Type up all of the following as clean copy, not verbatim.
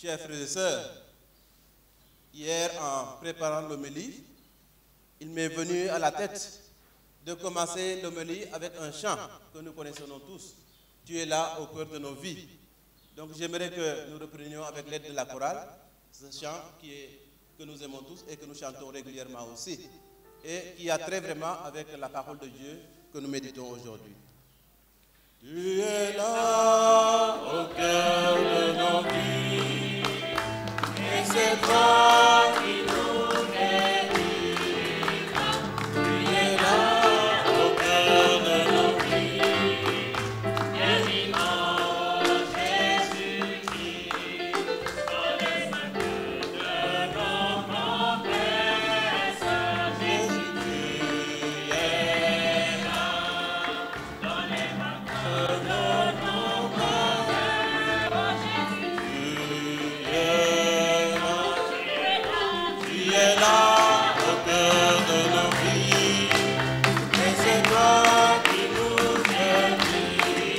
Chers frères et sœurs, hier en préparant l'homélie, il m'est venu à la tête de commencer l'homélie avec un chant que nous connaissons tous. Tu es là au cœur de nos vies. Donc j'aimerais que nous reprenions avec l'aide de la chorale ce chant que nous aimons tous et que nous chantons régulièrement aussi, et qui a trait vraiment avec la parole de Dieu que nous méditons aujourd'hui. Tu es là au cœur de nos vies, et c'est toi qui nous guéris. Tu es là au cœur de nos vies, guéris-moi, Jésus-Christ, dans les mains de nos promesses. Jésus, tu es là, dans les mains de nos promesses. Tu es là, tu es là au cœur de nos vies, et c'est toi qui nous guéris.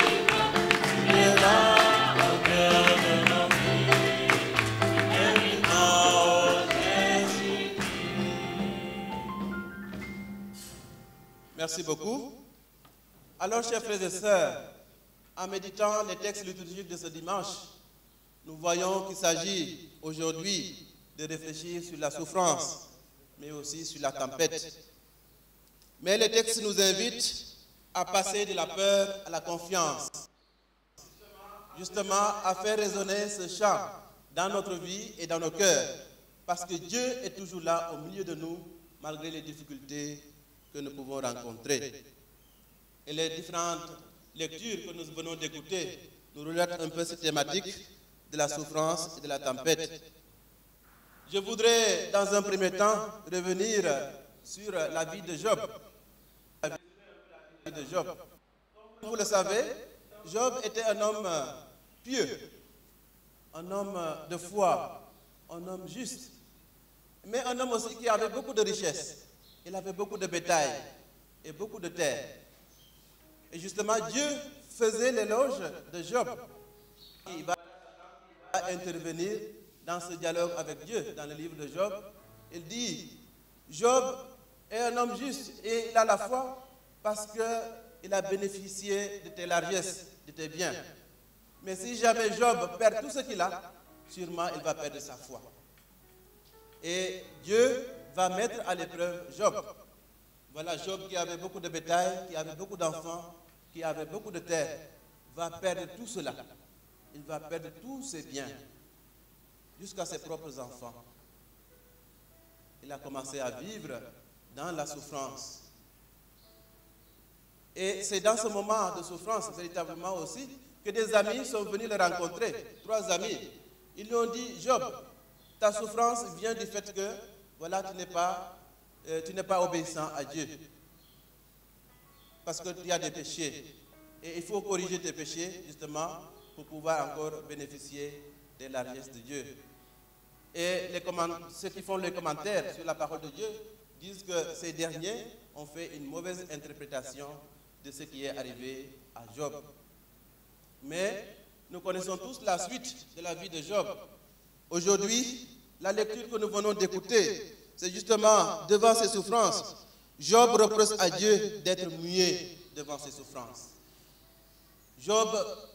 Tu es là au cœur de nos vies, guéris-moi, Jésus. Merci beaucoup. Alors, chers frères et sœurs, en méditant les textes liturgiques de ce dimanche, nous voyons qu'il s'agit aujourd'hui de réfléchir sur la souffrance, mais aussi sur la tempête. Mais les textes nous invitent à passer de la peur à la confiance, justement à faire résonner ce chant dans notre vie et dans nos cœurs, parce que Dieu est toujours là au milieu de nous, malgré les difficultés que nous pouvons rencontrer. Et les différentes lectures que nous venons d'écouter nous relatent un peu cette thématique de la souffrance et de la tempête. Je voudrais, dans un premier temps, revenir sur la vie de Job. La vie de Job. Comme vous le savez, Job était un homme pieux, un homme de foi, un homme juste, mais un homme aussi qui avait beaucoup de richesses. Il avait beaucoup de bétail et beaucoup de terres. Et justement, Dieu faisait l'éloge de Job. Il va intervenir dans ce dialogue avec Dieu, dans le livre de Job. Il dit, Job est un homme juste et il a la foi parce qu'il a bénéficié de tes largesses, de tes biens. Mais si jamais Job perd tout ce qu'il a, sûrement il va perdre sa foi. Et Dieu va mettre à l'épreuve Job. Voilà, Job qui avait beaucoup de bétail, qui avait beaucoup d'enfants, qui avait beaucoup de terres, va perdre tout cela. Il va perdre tous ses biens, jusqu'à ses propres enfants. Il a commencé à vivre dans la souffrance. Et c'est dans ce moment de souffrance, véritablement aussi, que des amis sont venus le rencontrer. 3 amis. Ils lui ont dit, Job, ta souffrance vient du fait que, voilà, tu n'es pas obéissant à Dieu. Parce que tu as des péchés. Et il faut corriger tes péchés, justement, pour pouvoir encore bénéficier des largesses de Dieu. Et ceux qui font les commentaires sur la parole de Dieu disent que ces derniers ont fait une mauvaise interprétation de ce qui est arrivé à Job. Mais nous connaissons tous la suite de la vie de Job. Aujourd'hui, la lecture que nous venons d'écouter, c'est justement devant ses souffrances. Job reproche à Dieu d'être muet devant ses souffrances. Job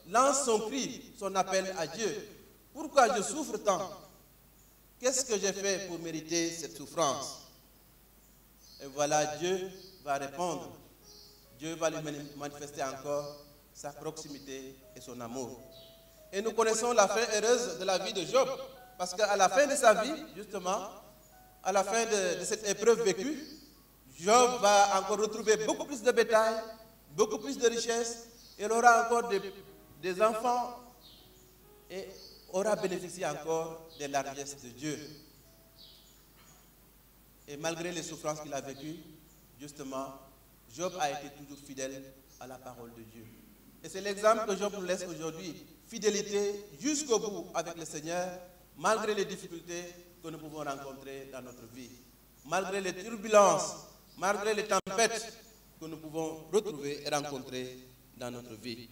lance son cri, son appel à Dieu. Pourquoi je souffre tant? Qu'est-ce que j'ai fait pour mériter cette souffrance? Et voilà, Dieu va répondre. Dieu va lui manifester encore sa proximité et son amour. Et nous connaissons la fin heureuse de la vie de Job, parce qu'à la fin de sa vie, justement, à la fin de cette épreuve vécue, Job va encore retrouver beaucoup plus de bétail, beaucoup plus de richesses, et il aura encore des enfants et aura bénéficié encore des largesses de Dieu. Et malgré les souffrances qu'il a vécues, justement, Job a été toujours fidèle à la parole de Dieu. Et c'est l'exemple que Job nous laisse aujourd'hui. Fidélité jusqu'au bout avec le Seigneur, malgré les difficultés que nous pouvons rencontrer dans notre vie. Malgré les turbulences, malgré les tempêtes que nous pouvons retrouver et rencontrer dans notre vie.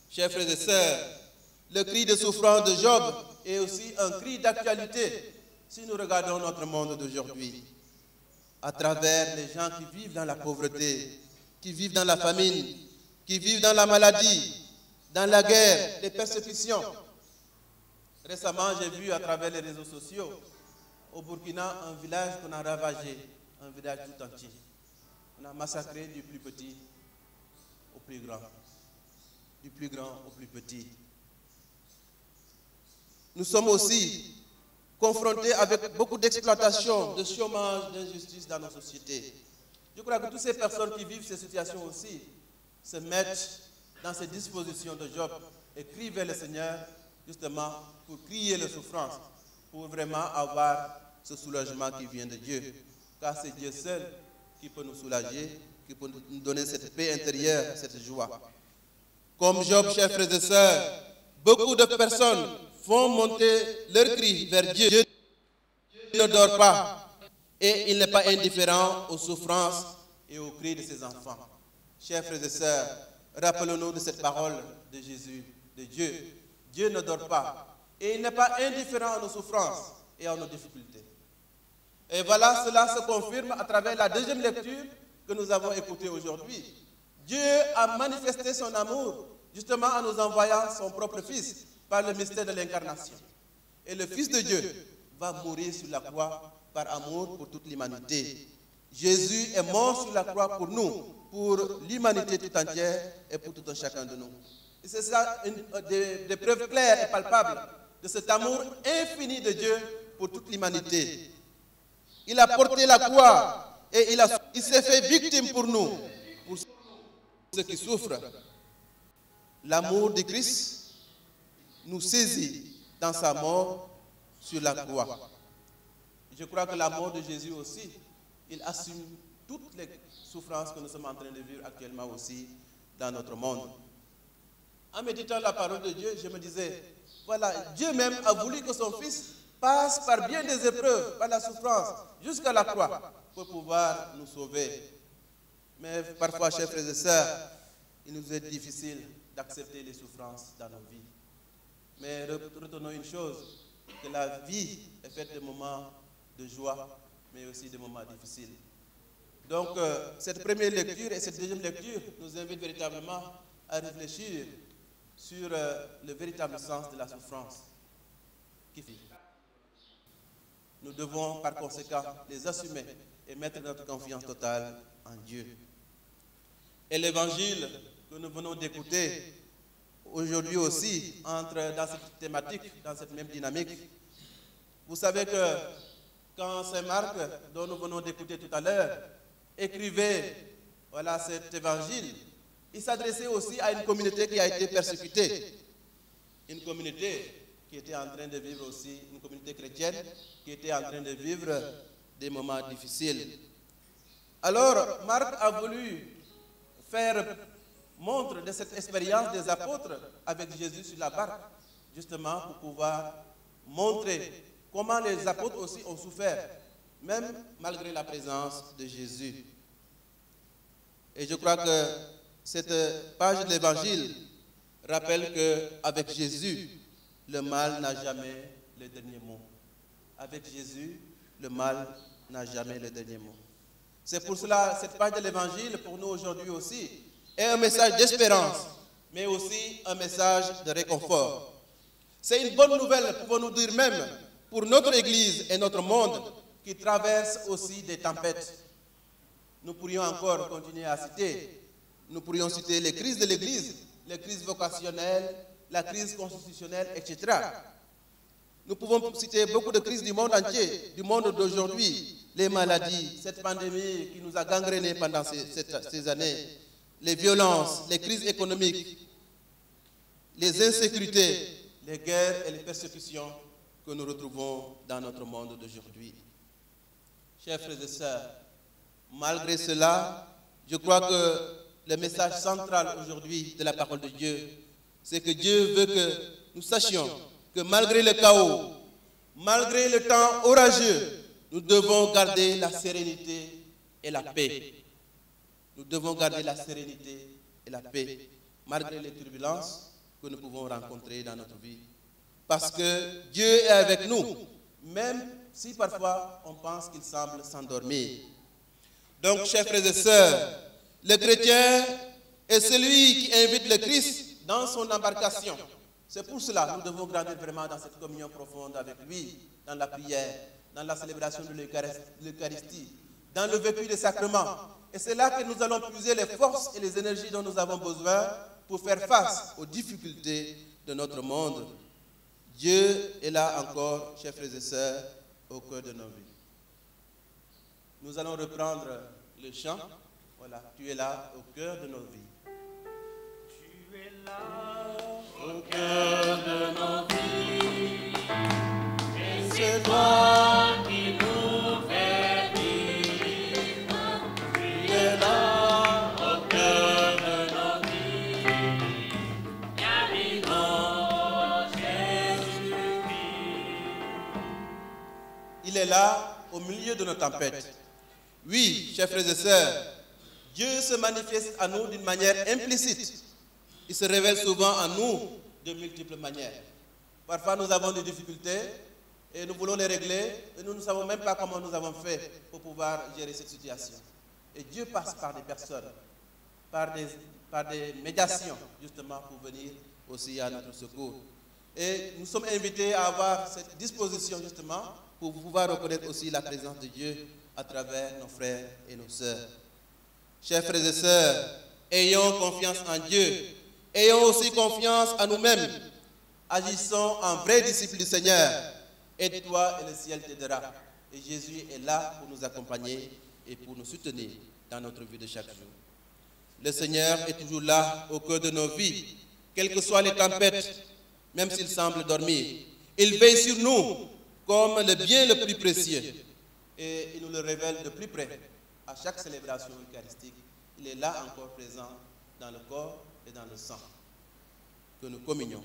Chers frères et sœurs, le cri de souffrance de Job est aussi un cri d'actualité si nous regardons notre monde d'aujourd'hui. À travers les gens qui vivent dans la pauvreté, qui vivent dans la famine, qui vivent dans la maladie, dans la guerre, les persécutions. Récemment, j'ai vu à travers les réseaux sociaux, au Burkina, un village qu'on a ravagé, un village tout entier. On a massacré du plus petit au plus grand, du plus grand au plus petit. Nous sommes aussi confrontés avec beaucoup d'exploitation, de chômage, d'injustice dans nos sociétés. Je crois que toutes ces personnes qui vivent ces situations aussi se mettent dans ces dispositions de Job et crient vers le Seigneur justement pour crier les souffrances, pour vraiment avoir ce soulagement qui vient de Dieu. Car c'est Dieu seul qui peut nous soulager, qui peut nous donner cette paix intérieure, cette joie. Comme Job, chers frères et sœurs, beaucoup de personnes font monter leur cri vers Dieu. Dieu ne dort pas et il n'est pas indifférent aux souffrances et aux cris de ses enfants. Chers frères et sœurs, rappelons-nous de cette parole de Jésus, de Dieu. Dieu ne dort pas et il n'est pas indifférent à nos souffrances et à nos difficultés. Et voilà, cela se confirme à travers la deuxième lecture que nous avons écoutée aujourd'hui. Dieu a manifesté son amour justement en nous envoyant son propre Fils par le mystère de l'incarnation. Et le Fils de Dieu va mourir sur la croix par amour pour toute l'humanité. Jésus est mort sur la croix pour nous, pour l'humanité tout entière et pour tout un chacun de nous. Et c'est ça des preuves claires et palpables de cet amour infini de Dieu pour toute l'humanité. Il a porté la croix et il s'est fait victime pour nous, pour ceux qui souffrent. L'amour de Christ nous saisit dans sa mort sur la croix. Je crois que la mort de Jésus aussi, il assume toutes les souffrances que nous sommes en train de vivre actuellement aussi dans notre monde. En méditant la parole de Dieu, je me disais, voilà, Dieu même a voulu que son Fils passe par bien des épreuves, par la souffrance, jusqu'à la croix, pour pouvoir nous sauver. Mais parfois, chers frères et sœurs, il nous est difficile d'accepter les souffrances dans nos vies. Mais retenons une chose, que la vie est faite de moments de joie, mais aussi de moments difficiles. Donc, cette première lecture et cette deuxième lecture nous invitent véritablement à réfléchir sur le véritable sens de la souffrance qui vit. Nous devons par conséquent les assumer et mettre notre confiance totale en Dieu. Et l'évangile que nous venons d'écouter aujourd'hui aussi entre dans cette thématique, dans cette même dynamique. Vous savez que quand Saint Marc, dont nous venons d'écouter tout à l'heure, écrivait voilà, cet évangile, il s'adressait aussi à une communauté qui a été persécutée. Une communauté qui était en train de vivre aussi, une communauté chrétienne qui était en train de vivre des moments difficiles. Alors, Marc a voulu faire montre de cette expérience des apôtres avec Jésus sur la barque, justement pour pouvoir montrer comment les apôtres aussi ont souffert, même malgré la présence de Jésus. Et je crois que cette page de l'Évangile rappelle qu'avec Jésus, le mal n'a jamais le dernier mot. Avec Jésus, le mal n'a jamais le dernier mot. C'est pour cela, cette page de l'Évangile, pour nous aujourd'hui aussi, est un message d'espérance, mais aussi un message de réconfort. C'est une bonne nouvelle, pouvons-nous dire même, pour notre Église et notre monde, qui traverse aussi des tempêtes. Nous pourrions encore continuer à citer. Nous pourrions citer les crises de l'Église, les crises vocationnelles, la crise constitutionnelle, etc. Nous pouvons citer beaucoup de crises du monde entier, du monde d'aujourd'hui, les maladies, cette pandémie qui nous a gangrénés pendant ces années, les violences, les crises économiques, les insécurités, les guerres et les persécutions que nous retrouvons dans notre monde d'aujourd'hui. Chers frères et sœurs, malgré cela, je crois que le message central aujourd'hui de la parole de Dieu, c'est que Dieu veut que nous sachions que malgré le chaos, malgré le temps orageux, nous devons garder la sérénité et la paix. Nous devons garder la sérénité et la paix, malgré les turbulences, que nous pouvons rencontrer dans notre vie. Parce que Dieu est avec nous, même si parfois on pense qu'il semble s'endormir. Donc, chers frères et sœurs, le chrétien est celui qui invite le Christ dans son embarcation. C'est pour cela que nous devons grandir vraiment dans cette communion profonde avec lui, dans la prière, dans la célébration de l'Eucharistie, dans le vécu des sacrements. Et c'est là que nous allons puiser les forces et les énergies dont nous avons besoin pour faire face aux difficultés de notre monde. Dieu est là encore, chers frères et sœurs, au cœur de nos vies. Nous allons reprendre le chant. Voilà, tu es là au cœur de nos vies. Tu es là au cœur de nos vies. Et c'est toi qui nous fais vivre. Tu es là au cœur de nos vies. Bienvenue, Jésus-Christ. Il est là au milieu de nos tempêtes. Oui, chers frères et sœurs, Dieu se manifeste à nous d'une manière implicite. Il se révèle souvent à nous de multiples manières. Parfois, nous avons des difficultés et nous voulons les régler et nous ne savons même pas comment nous avons fait pour pouvoir gérer cette situation. Et Dieu passe par des personnes, par des médiations, justement, pour venir aussi à notre secours. Et nous sommes invités à avoir cette disposition, justement, pour pouvoir reconnaître aussi la présence de Dieu à travers nos frères et nos sœurs. Chers frères et sœurs, ayons confiance en Dieu. Ayons aussi confiance en nous-mêmes. Agissons en vrais disciples du Seigneur. Aide-toi et le ciel t'aidera. Et Jésus est là pour nous accompagner et pour nous soutenir dans notre vie de chaque jour. Le Seigneur est toujours là au cœur de nos vies, quelles que soient les tempêtes, même s'il semble dormir. Il veille sur nous comme le bien le plus précieux. Et il nous le révèle de plus près à chaque célébration eucharistique. Il est là encore présent dans le corps et dans le sang que nous communions.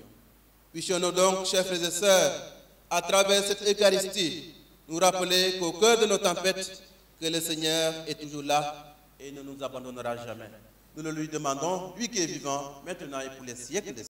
Puissions-nous donc, chers frères et sœurs, à travers cette Eucharistie, nous rappeler qu'au cœur de nos tempêtes, que le Seigneur est toujours là et ne nous abandonnera jamais. Nous le lui demandons, lui qui est vivant, maintenant et pour les siècles des siècles.